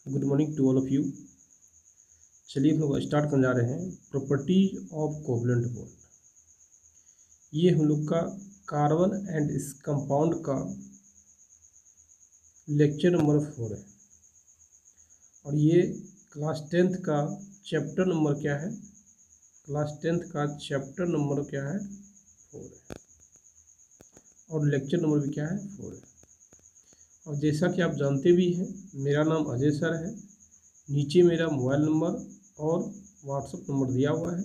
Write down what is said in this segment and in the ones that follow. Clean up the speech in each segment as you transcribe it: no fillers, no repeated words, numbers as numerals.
Good morning to all of you. चलिए हम लोग स्टार्ट करने जा रहे हैं प्रॉपर्टीज ऑफ कोवलेंट बॉन्ड। ये हम लोग का कार्बन एंड इस कंपाउंड का लेक्चर नंबर 4 है और ये क्लास 10th का चैप्टर नंबर क्या है? क्लास 10th का चैप्टर नंबर क्या है? 4 है और लेक्चर नंबर भी क्या है? 4 है। और जैसा कि आप जानते भी हैं, मेरा नाम अजय सर है। नीचे मेरा मोबाइल नंबर और व्हाट्सएप नंबर दिया हुआ है।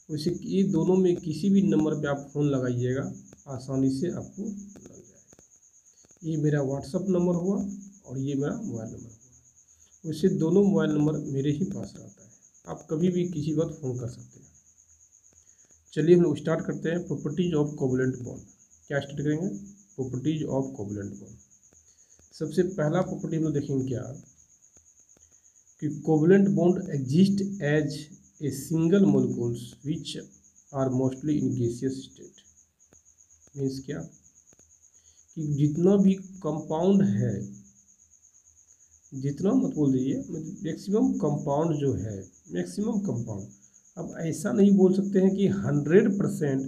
वैसे ये दोनों में किसी भी नंबर पे आप फ़ोन लगाइएगा, आसानी से आपको लग जाएगा। ये मेरा व्हाट्सएप नंबर हुआ और ये मेरा मोबाइल नंबर हुआ। वैसे दोनों मोबाइल नंबर मेरे ही पास रहता है, आप कभी भी किसी वक्त फ़ोन कर सकते हैं। चलिए हम लोग स्टार्ट करते हैं प्रॉपर्टीज ऑफ कोवलेंट बॉन्ड। क्या स्टार्ट करेंगे? Properties of covalent bond. सबसे पहला प्रॉपर्टी हम लोग देखेंगे क्या कि covalent bond exist as a single molecules which are mostly in gaseous state. Means क्या कि जितना भी कंपाउंड है, जितना मत बोल दीजिए, मैक्सिमम कंपाउंड जो है, मैक्सिमम कंपाउंड, अब ऐसा नहीं बोल सकते हैं कि 100%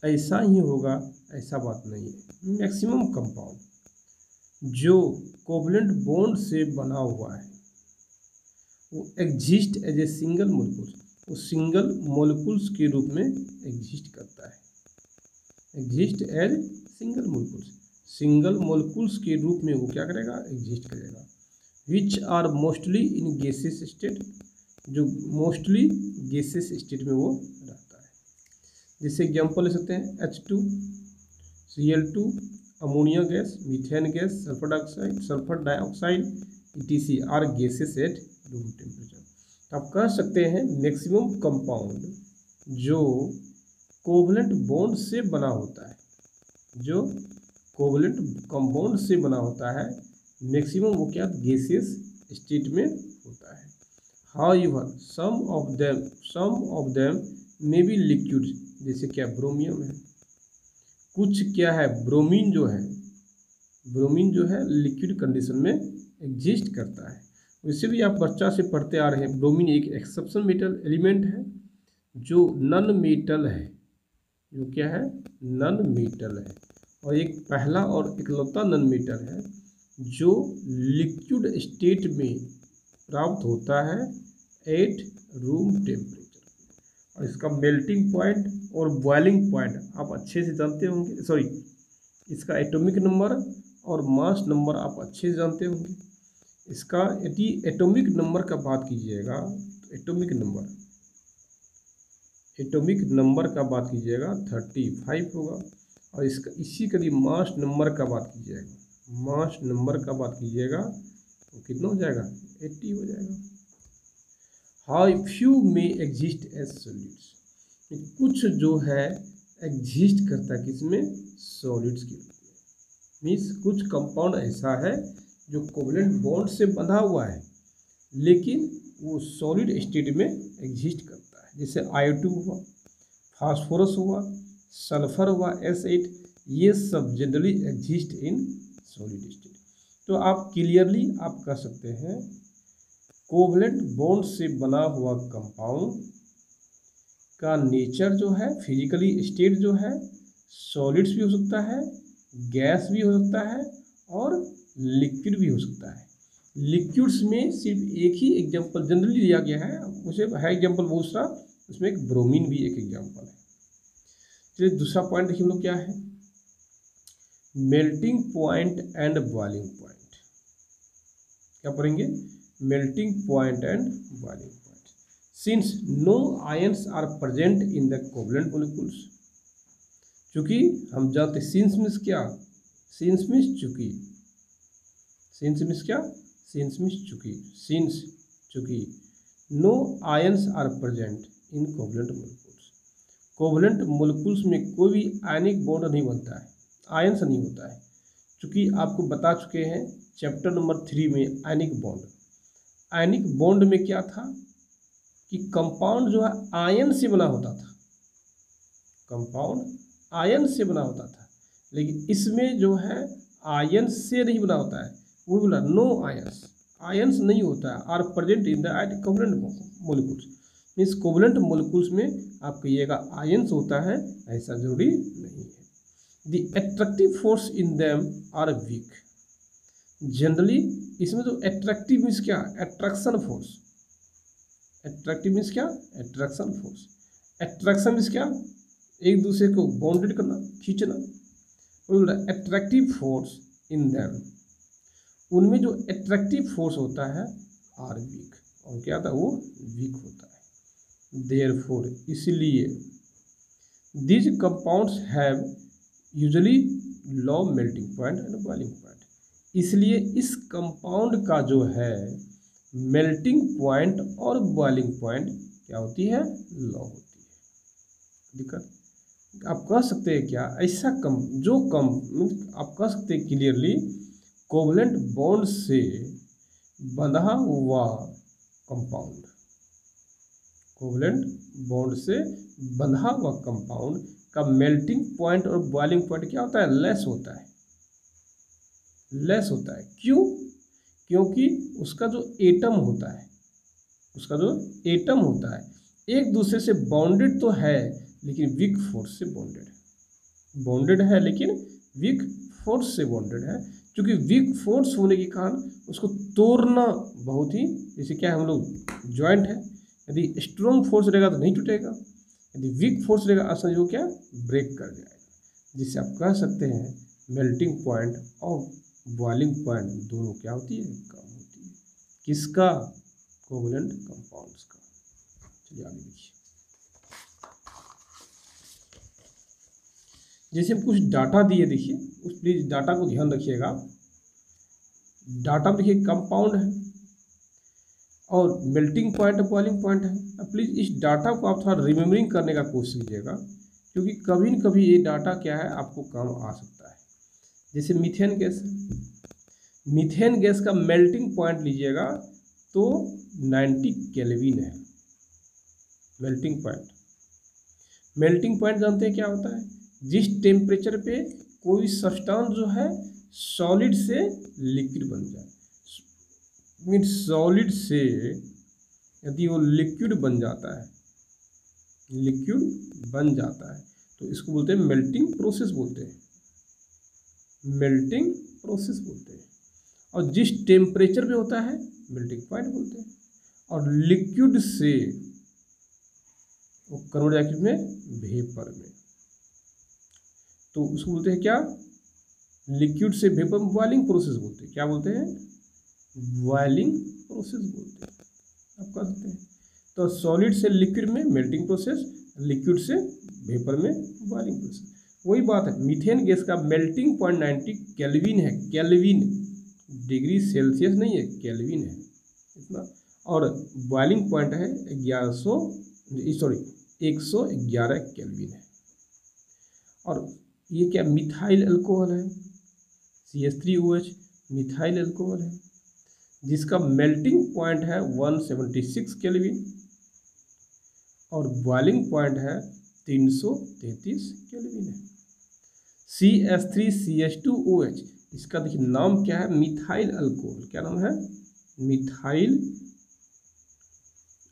ऐसा ही होगा, ऐसा बात नहीं है। मैक्सिमम कंपाउंड जो कोवलेंट बॉन्ड से बना हुआ है वो exist as a single molecule, वो सिंगल मोलिक्यूल्स के रूप में एग्जिस्ट करता है। Exist as single molecules, single molecules के रूप में वो क्या करेगा? एग्जिस्ट करेगा। Which are mostly in gases state, जो मोस्टली गैसेस स्टेट में वो रहता है। जैसे एग्जांपल ले सकते हैं H2, Cl2, ammonia gas, methane gas, sulphur dioxide etc are gases at room temperature. तो आप कह सकते हैं मैक्सिमम कंपाउंड जो कोवलेंट बॉन्ड से बना होता है, जो कोवलेंट कंपाउंड से बना होता है, मैक्सिमम वो क्या गैसियस स्टेट में होता है। However some of them may be liquid, जैसे क्या ब्रोमियम है, कुछ क्या है ब्रोमीन जो है लिक्विड कंडीशन में एग्जिस्ट करता है। वैसे भी आप बच्चा से पढ़ते आ रहे हैं, ब्रोमीन एक एक्सेप्शन मेटल एलिमेंट है जो नॉन मेटल है, जो क्या है? नॉन मेटल है। और एक पहला और इकलौता नॉन मेटल है जो लिक्विड स्टेट में प्राप्त होता है एट रूम टेम्परेचर। और इसका मेल्टिंग पॉइंट और बॉइलिंग पॉइंट आप अच्छे से जानते होंगे, सॉरी, इसका एटॉमिक नंबर और मास नंबर आप अच्छे से जानते होंगे। इसका यदि एटॉमिक नंबर का बात कीजिएगा तो एटॉमिक नंबर का बात कीजिएगा 35 होगा। और इसका इसी का यदि मास नंबर का बात कीजिएगा तो कितना हो जाएगा? 80 हो जाएगा। हाउ फ्यू में एग्जिस्ट एज सॉलिड्स, कुछ जो है एग्जिस्ट करता है किसमें? सॉलिड्स के रूप में। मीन्स कुछ कंपाउंड ऐसा है जो कोवलेंट बॉन्ड से बंधा हुआ है लेकिन वो सॉलिड स्टेट में एग्जिस्ट करता है। जैसे I2 हुआ, फास्फोरस हुआ, सल्फर हुआ, S8, ये सब generally exist in solid state. तो आप क्लियरली आप कह सकते हैं कोवलेंट बॉन्ड से बना हुआ कंपाउंड का नेचर जो है, फिजिकली स्टेट जो है, सॉलिड्स भी हो सकता है, गैस भी हो सकता है और लिक्विड भी हो सकता है। लिक्विड्स में सिर्फ एक ही एग्जांपल जनरली दिया गया है, उसे है एग्जांपल बहुत सारा, उसमें एक ब्रोमीन भी एक एग्जांपल है। चलिए दूसरा पॉइंट देखिए हम लोग क्या है, melting point and boiling point. क्या पढ़ेंगे? Melting point and boiling point. Since no ions are present in the covalent molecules, चूंकि हम जानते सिंस मीन्स क्या? सिंस मीन्स चूंकि, सिंस मीन्स क्या? सिंस मीन्स चूंकि, सिंस चूंकि no ions are present in covalent molecules, covalent molecules में कोई भी आयनिक बॉन्ड नहीं बनता है, आयंस नहीं होता है। चूंकि आपको बता चुके हैं चैप्टर नंबर 3 में आयनिक बॉन्ड में क्या था कि कंपाउंड जो है आयन से बना होता था, कंपाउंड आयन से बना होता था, लेकिन इसमें जो है आयन से नहीं बना होता है, वो बोला नो आयंस, आयंस नहीं होता है, are present in the covalent molecules, means covalent molecules में आप कहिएगा आयंस होता है, ऐसा जरूरी नहीं है। The attractive force in them are weak, generally इसमें जो एट्रैक्टिव मीन्स क्या, एट्रैक्शन फोर्स, एट्रैक्टिव मीन्स क्या, एट्रैक्शन फोर्स, एट्रैक्शन मीन्स क्या, एक दूसरे को बाउंडेड करना, खींचना, एट्रैक्टिव फोर्स इन देम, उनमें जो एट्रैक्टिव फोर्स होता है आर वीक, और क्या था वो वीक होता है। देयरफॉर, इसलिए these compounds have usually low melting point and boiling point, इसलिए इस कंपाउंड का जो है मेल्टिंग पॉइंट और बॉइलिंग पॉइंट क्या होती है, लो होती है। दिक्कत आप कह सकते हैं क्या, ऐसा आप कह सकते हैं क्लियरली कोवलेंट बॉन्ड से बंधा हुआ कंपाउंड, कोवलेंट बॉन्ड से बंधा हुआ कंपाउंड का मेल्टिंग पॉइंट और बॉइलिंग पॉइंट क्या होता है, लेस होता है, लेस होता है। क्यों, क्योंकि उसका जो एटम होता है, उसका जो एटम होता है एक दूसरे से बाउंडेड तो है लेकिन वीक फोर्स से बाउंडेड है, बाउंडेड है लेकिन वीक फोर्स से बाउंडेड है। क्योंकि वीक फोर्स होने के कारण उसको तोड़ना बहुत ही, जैसे क्या हम लोग जॉइंट है, यदि स्ट्रॉन्ग फोर्स रहेगा तो नहीं टूटेगा, यदि वीक फोर्स रहेगा आसानी वो क्या ब्रेक कर जाएगा, जिससे आप कह सकते हैं मेल्टिंग पॉइंट और बॉइलिंग पॉइंट दोनों क्या होती है, कम होती है। किसका, कोवलेंट कंपाउंड्स का। चलिए आगे देखिए, जैसे हम कुछ डाटा दिए, देखिए उस प्लीज डाटा को ध्यान रखिएगा। डाटा में देखिए कंपाउंड है और मेल्टिंग पॉइंट और बॉइलिंग पॉइंट है। अब प्लीज इस डाटा को आप थोड़ा रिमेम्बरिंग करने का कोशिश कीजिएगा, क्योंकि कभी न कभी ये डाटा क्या है आपको काम आ सकता है। जैसे मीथेन गैस, मीथेन गैस का मेल्टिंग पॉइंट लीजिएगा तो 90 केल्विन है मेल्टिंग पॉइंट। मेल्टिंग पॉइंट जानते हैं क्या होता है, जिस टेम्परेचर पे कोई सब्सटेंस जो है सॉलिड से लिक्विड बन जाए, मीन्स सॉलिड से यदि वो लिक्विड बन जाता है, लिक्विड बन जाता है तो इसको बोलते हैं मेल्टिंग प्रोसेस बोलते हैं, मेल्टिंग प्रोसेस बोलते हैं। और जिस टेम्परेचर पे होता है मेल्टिंग पॉइंट बोलते हैं। और लिक्विड से वो कन्वर्ट जाके में वेपर में, तो उसको बोलते हैं क्या, लिक्विड से वेपर में बॉइलिंग प्रोसेस बोलते हैं। क्या बोलते हैं, बॉइलिंग प्रोसेस बोलते हैं, आप कह सकते हैं। तो सॉलिड से लिक्विड में मेल्टिंग प्रोसेस, लिक्विड से वेपर में बॉइलिंग प्रोसेस, वही बात है। मीथेन गैस का मेल्टिंग पॉइंट 90 केल्विन है, केल्विन, डिग्री सेल्सियस नहीं है, केल्विन है इतना। और बॉइलिंग पॉइंट है 111 केल्विन है। और ये क्या, मिथाइल अल्कोहल है, CH3OH मिथाइल अल्कोहल है, जिसका मेल्टिंग पॉइंट है 176 केल्विन और बॉइलिंग पॉइंट है 333 केल्विन है। CH3CH2OH, इसका देखिए नाम क्या है, मिथाइल अल्कोहल। क्या नाम है, मिथाइल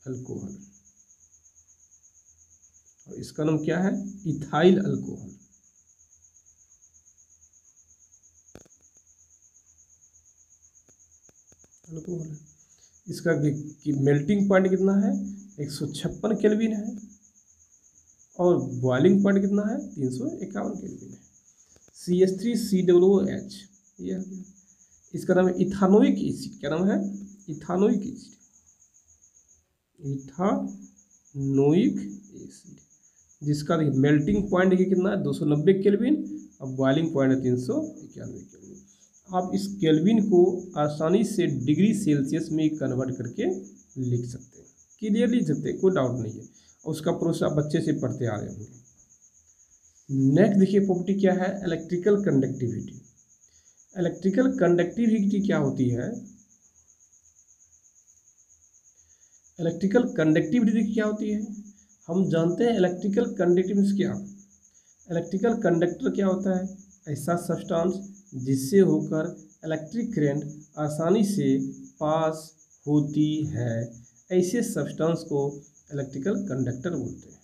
अल्कोहल। और इसका नाम क्या है, इथाइल अल्कोहल। अल्कोहल है। इसका मेल्टिंग पॉइंट कितना है, 156 केल्विन है और बॉइलिंग पॉइंट कितना है, 351 केल्विन है। CH3COOH, ये इसका नाम है इथानोइक एसिड। क्या नाम है, इथानोइक एसिड, इथानोइक एसिड, जिसका देखिए मेल्टिंग पॉइंट देखिए कितना है, 290 केल्विन और बॉइलिंग पॉइंट है 391 केल्विन। आप इस केल्विन को आसानी से डिग्री सेल्सियस में कन्वर्ट करके लिख सकते हैं, क्लियरली लिख सकते हैं, कोई डाउट नहीं है। और उसका प्रोसेस आप बच्चे से पढ़ते आ रहे होंगे। नेक्स्ट देखिए प्रॉपर्टी क्या है, इलेक्ट्रिकल कंडक्टिविटी। इलेक्ट्रिकल कंडक्टिविटी क्या होती है, इलेक्ट्रिकल कंडक्टिविटी क्या होती है, हम जानते हैं। इलेक्ट्रिकल कंडक्टिविटी क्या, इलेक्ट्रिकल कंडक्टर क्या होता है, ऐसा सब्सटेंस जिससे होकर इलेक्ट्रिक करंट आसानी से पास होती है, ऐसे सब्सटेंस को इलेक्ट्रिकल कंडक्टर बोलते हैं।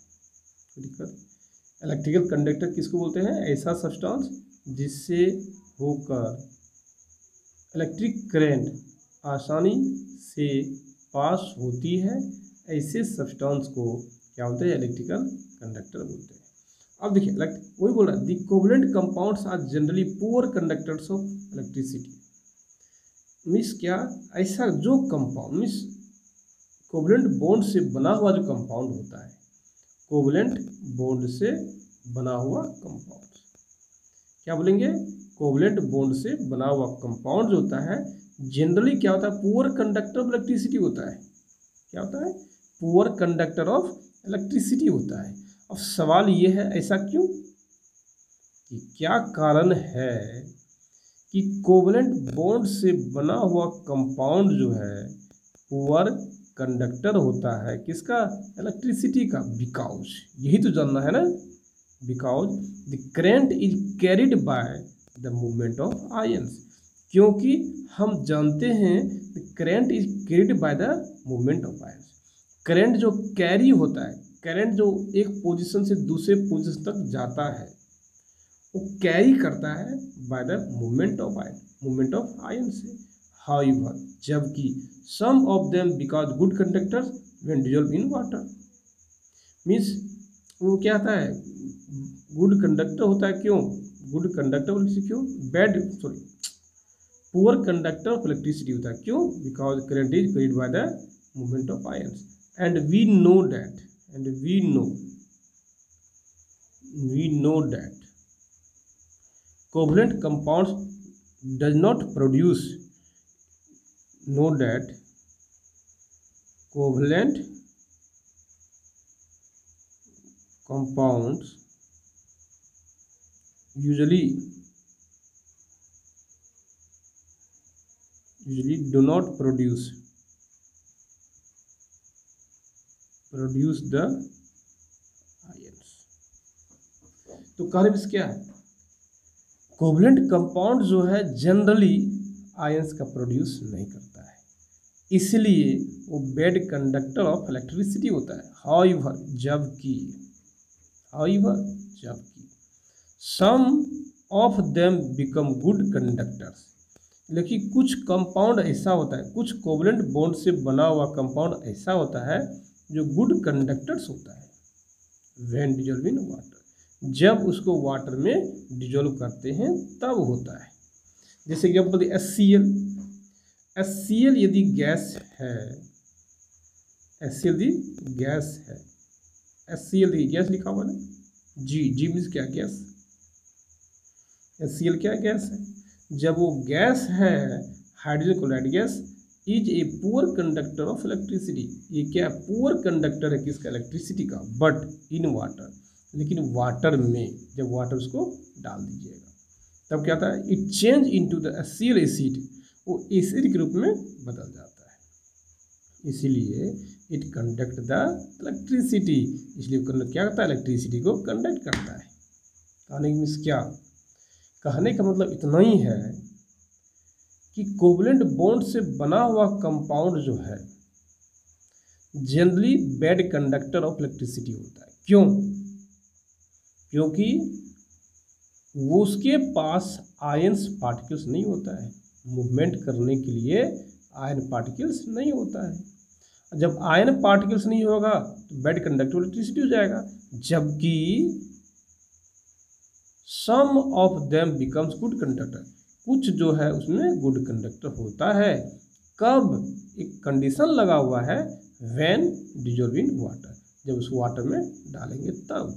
इलेक्ट्रिकल कंडक्टर किसको बोलते हैं? ऐसा सब्सटेंस जिससे होकर इलेक्ट्रिक करंट आसानी से पास होती है, ऐसे सब्सटेंस को क्या बोलते हैं? इलेक्ट्रिकल कंडक्टर बोलते हैं। अब देखिए वही बोल रहा है, the covalent compounds are generally poor conductors of electricity. Means क्या? ऐसा जो कंपाउंड मीन्स कोवलेंट बॉन्ड से बना हुआ जो कंपाउंड होता है, कोवलेंट बॉन्ड से बना हुआ कंपाउंड क्या बोलेंगे? कोवलेंट बॉन्ड से बना हुआ कंपाउंड जो होता है जनरली क्या होता है? पुअर कंडक्टर ऑफ इलेक्ट्रिसिटी होता है। क्या होता है? पुअर कंडक्टर ऑफ इलेक्ट्रिसिटी होता है। अब सवाल ये है, ऐसा क्यों? कि क्या कारण है कि कोवलेंट बॉन्ड से बना हुआ कंपाउंड जो है पुअर कंडक्टर होता है किसका? इलेक्ट्रिसिटी का। बिकॉज यही तो जानना है ना, because the current is carried by the movement of ions. क्योंकि हम जानते हैं the current is carried by the movement of ions. Current जो कैरी होता है, करंट जो एक पोजीशन से दूसरे पोजीशन तक जाता है, वो कैरी करता है by the movement of ion, movement of ion से। हाउएवर जबकि some of them because good conductors when dissolve in water. Means वो क्या होता है? गुड कंडक्टर होता है। क्यों गुड कंडक्टर? क्यों पुअर कंडक्टर ऑफ इलेक्ट्रिसिटी होता है। क्यों? Because current is carried by the movement of ions and we know that covalent compounds does not produce covalent compounds usually do not produce the ions। तो कार्य क्या है? Covalent compound जो है generally ions का प्रोड्यूस नहीं करता है, इसलिए वो बैड कंडक्टर ऑफ इलेक्ट्रिसिटी होता है। हाउएवर जबकि some of them become good conductors. लेकिन कुछ कंपाउंड ऐसा होता है, कुछ कोवलेंट बॉन्ड से बना हुआ कंपाउंड ऐसा होता है जो गुड कंडक्टर्स होता है व्हेन डिजॉल्व इन वाटर, जब उसको वाटर में डिजोल्व करते हैं तब होता है। जैसे एग्जाम्पल HCl यदि गैस है, HCl गैस लिखा हुआ ना, जी मीन्स क्या? गैस। HCl क्या गैस है? जब वो गैस है, hydrogen chloride gas is a poor conductor of electricity. ये क्या? पुअर कंडक्टर है किसका? इलेक्ट्रिसिटी का। बट इन वाटर, लेकिन वाटर में जब वाटर उसको डाल दीजिएगा तब क्या होता है? It change into the HCl acid, वो एसिड के रूप में बदल जाता है, इसीलिए इट कंडक्ट द इलेक्ट्रिसिटी। इसलिए क्या करता है? इलेक्ट्रिसिटी को कंडक्ट करता है। कहने की मीन्स क्या? कहने का मतलब इतना ही है कि कोवलेंट बॉन्ड से बना हुआ कंपाउंड जो है generally bad conductor of electricity होता है। क्यों? क्योंकि वो उसके पास आयंस पार्टिकल्स नहीं होता है, मूवमेंट करने के लिए आयन पार्टिकल्स नहीं होता है। जब आयन पार्टिकल्स नहीं होगा तो बैड कंडक्टर इलेक्ट्रिसिटी हो जाएगा। जबकि some of them becomes good conductor, कुछ जो है उसमें गुड कंडक्टर होता है। कब? एक कंडीशन लगा हुआ है, व्हेन डिजॉल्व इन वाटर, जब उस वाटर में डालेंगे तब।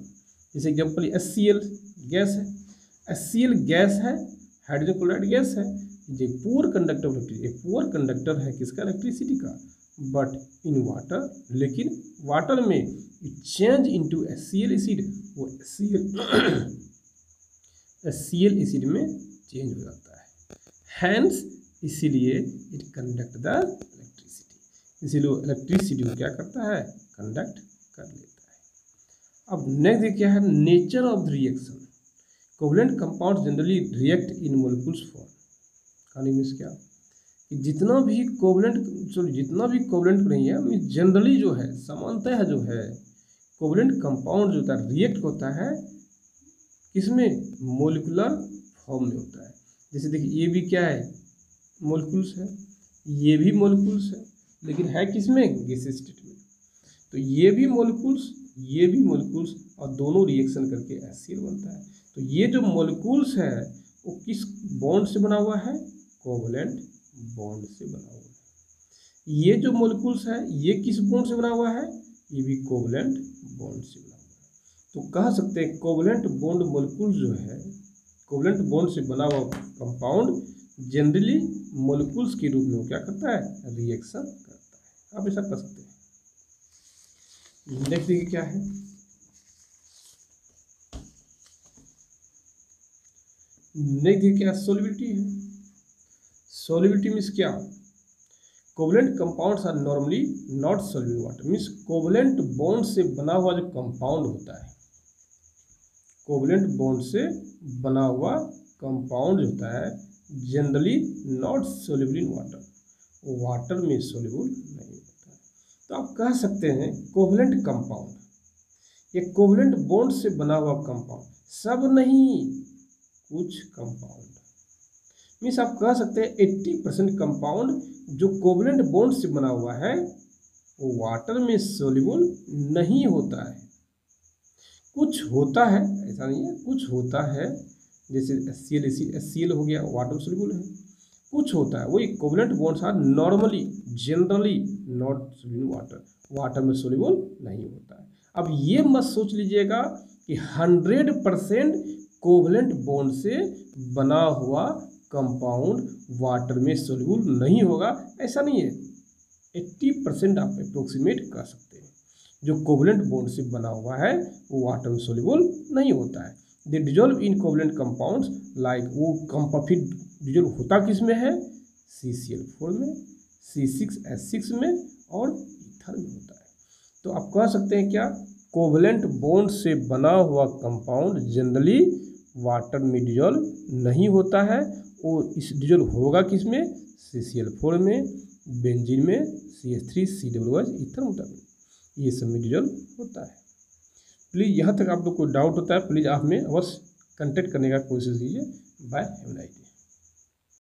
जैसे एग्जाम्पल HCl गैस है, HCl गैस है, हाइड्रोजन क्लोराइड गैस है, ये poor conductor of electricity, poor conductor है किसका? इलेक्ट्रिसिटी का। बट इन वाटर, लेकिन वाटर में it change into HCl acid, वो HCl एसिड में चेंज हो जाता है। हैंस इसीलिए इट कंडक्ट द इलेक्ट्रिसिटी, इसीलिए इलेक्ट्रिसिटी को क्या करता है? कंडक्ट कर लेता है। अब नेक्स्ट क्या है? Nature of the reaction. Covalent compounds generally react in molecules form. हानि मीन्स क्या कि जितना भी कोवलेंट नहीं है मीन्स जनरली जो है सामान्यतः जो है कोवलेंट कंपाउंड जो होता है रिएक्ट होता है किसमें, मोलिकुलर फॉर्म में होता है। जैसे देखिए ये भी क्या है, मोलिकुल्स है, ये भी मोलिकुल्स है, लेकिन है किसमें, गैसियस स्टेट में। तो ये भी मोलिकुल्स और दोनों रिएक्शन करके HCl बनता है। तो ये जो मोलिकुल्स है वो किस बॉन्ड से बना हुआ है, कोवलेंट बॉन्ड से बना हुआ है। ये जो मोलिकुल्स है ये किस बॉन्ड से बना हुआ है, ये भी कोवलेंट बॉन्ड से बना हुआ है। तो कह सकते हैं कोवलेंट बॉन्ड मोलिकुल जो है, कोवलेंट बॉन्ड से बना हुआ कंपाउंड जनरली मोलिकुल्स के रूप में वो क्या करता है, रिएक्शन करता है। आप ऐसा कर सकते हैं। नेक्स्ट देखिए क्या है, नेक्स्ट देखिए क्या सोलिबिलिटी है। सोलिबिलिटी मीन्स क्या, covalent compounds are normally not soluble in water. Means covalent bond से बना हुआ जो कंपाउंड होता है, कोवलेंट बॉन्ड से बना हुआ कंपाउंड जो होता है generally not soluble in water, water में सोल्यूबल नहीं होता है। तो आप कह सकते हैं कोवलेंट कंपाउंड, ये कोवलेंट बॉन्ड से बना हुआ कंपाउंड, सब नहीं कुछ कंपाउंड। मीन्स आप कह सकते हैं 80% कंपाउंड जो कोवलेंट बॉन्ड से बना हुआ है वो वाटर में सोल्यूबल नहीं होता है। कुछ होता है, ऐसा नहीं है, कुछ होता है, जैसे HCl हो गया, वाटर सोल्यूबल है। कुछ होता है, वही covalent bonds are normally generally not soluble water, water में सोल्यूबल नहीं होता है। अब ये मत सोच लीजिएगा कि 100% कोवलेंट बॉन्ड से बना हुआ कंपाउंड वाटर में सोल्यूबल नहीं होगा, ऐसा नहीं है। 80% आप अप्रोक्सीमेट कर सकते हैं जो कोवलेंट बॉन्ड से बना हुआ है वो वाटर में सोल्यूबल नहीं होता है। They dissolve in covalent compounds like, वो कंपाउंड फिर डिजोल्व होता किस में है, CCl4 में, C6H6 में और ईथर में होता है। तो आप कह सकते हैं क्या, कोवलेंट बॉन्ड से बना हुआ कंपाउंड जनरली वाटर में डिजोल्व नहीं होता है, और इस डिजोल्व होगा किस में, CCl4 में, बेंजीन में, CH3 COOH ईथर होता है, ये सब में डिजोल्व होता है। प्लीज़ यहाँ तक आप लोग को डाउट होता है, प्लीज़ आप में अवश्य कांटेक्ट करने का कोशिश कीजिए। Bye, have a nice day.